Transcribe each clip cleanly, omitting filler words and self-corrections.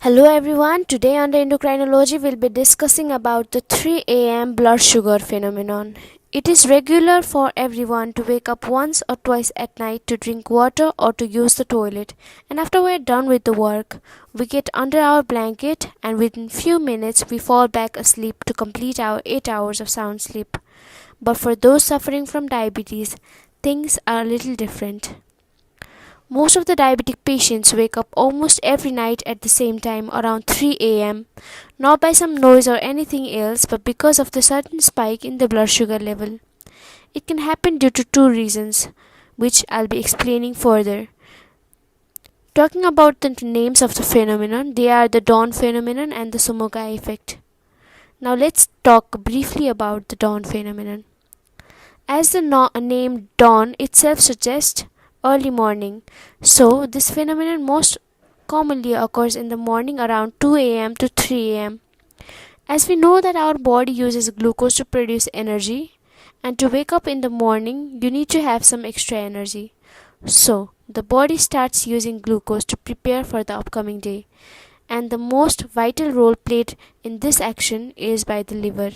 Hello everyone, today on the endocrinology we'll be discussing about the 3 a.m. blood sugar phenomenon. It is regular for everyone to wake up once or twice at night to drink water or to use the toilet, and after we're done with the work, we get under our blanket and within few minutes we fall back asleep to complete our 8 hours of sound sleep. But for those suffering from diabetes, things are a little different. Most of the diabetic patients wake up almost every night at the same time around 3 a.m., not by some noise or anything else, but because of the sudden spike in the blood sugar level. It can happen due to two reasons, which I'll be explaining further. Talking about the names of the phenomenon, they are the dawn phenomenon and the Sumogai effect. Now let's talk briefly about the dawn phenomenon. As the name dawn itself suggests, early morning. So, this phenomenon most commonly occurs in the morning around 2 a.m. to 3 a.m. As we know that our body uses glucose to produce energy, and to wake up in the morning, you need to have some extra energy. So, the body starts using glucose to prepare for the upcoming day, and the most vital role played in this action is by the liver.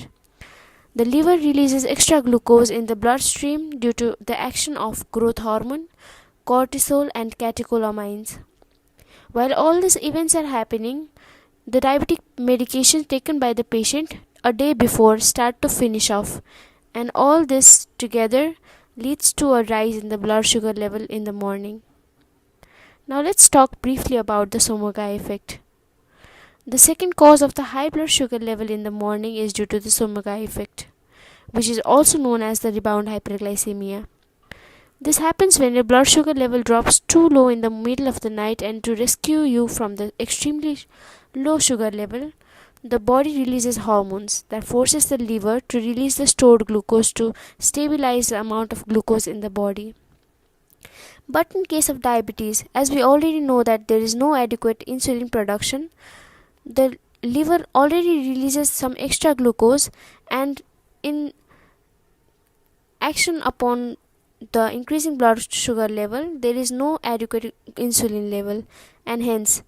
The liver releases extra glucose in the bloodstream due to the action of growth hormone, cortisol and catecholamines. While all these events are happening, the diabetic medications taken by the patient a day before start to finish off, and all this together leads to a rise in the blood sugar level in the morning. Now let's talk briefly about the Sumogai effect. The second cause of the high blood sugar level in the morning is due to the Sumogai effect, which is also known as the rebound hyperglycemia. This happens when your blood sugar level drops too low in the middle of the night, and to rescue you from the extremely low sugar level, the body releases hormones that forces the liver to release the stored glucose to stabilize the amount of glucose in the body. But in case of diabetes, as we already know that there is no adequate insulin production, the liver already releases some extra glucose, and in action upon the increasing blood sugar level, there is no adequate insulin level, and hence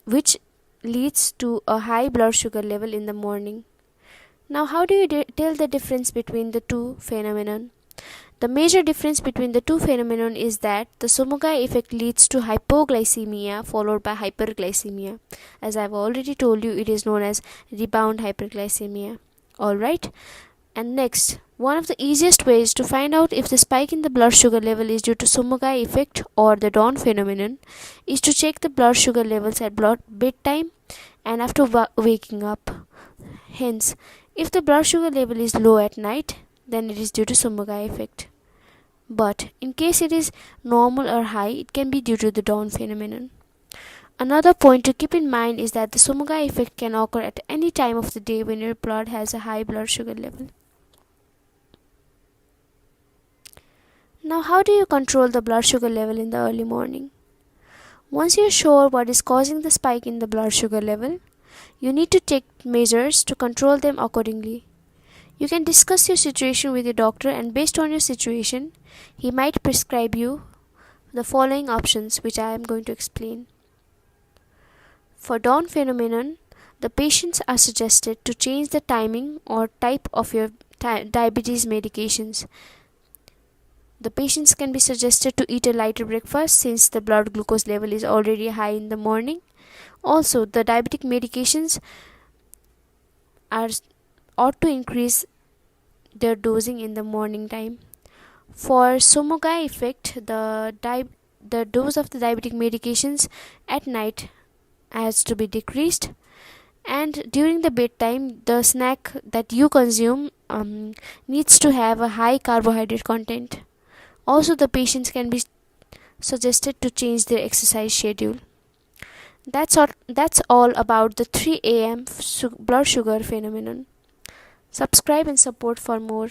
which leads to a high blood sugar level in the morning. Now, how do you tell the difference between the two phenomenon? The major difference between the two phenomenon is that the Sumogai effect leads to hypoglycemia followed by hyperglycemia. As I've already told you, it is known as rebound hyperglycemia. Alright, and next, one of the easiest ways to find out if the spike in the blood sugar level is due to Sumogai effect or the dawn phenomenon is to check the blood sugar levels at bedtime and after waking up. Hence, if the blood sugar level is low at night, then it is due to Sumogai effect. But in case it is normal or high, it can be due to the dawn phenomenon. Another point to keep in mind is that the Sumogai effect can occur at any time of the day when your blood has a high blood sugar level. Now, how do you control the blood sugar level in the early morning? Once you're sure what is causing the spike in the blood sugar level, you need to take measures to control them accordingly. You can discuss your situation with your doctor, and based on your situation, he might prescribe you the following options, which I am going to explain. For dawn phenomenon, the patients are suggested to change the timing or type of your diabetes medications. The patients can be suggested to eat a lighter breakfast since the blood glucose level is already high in the morning. Also, the diabetic medications ought to increase their dosing in the morning time. For Sumogai effect, the dose of the diabetic medications at night has to be decreased, and during the bedtime, the snack that you consume needs to have a high carbohydrate content. Also, the patients can be suggested to change their exercise schedule. That's all about the 3 a.m. blood sugar phenomenon. Subscribe and support for more.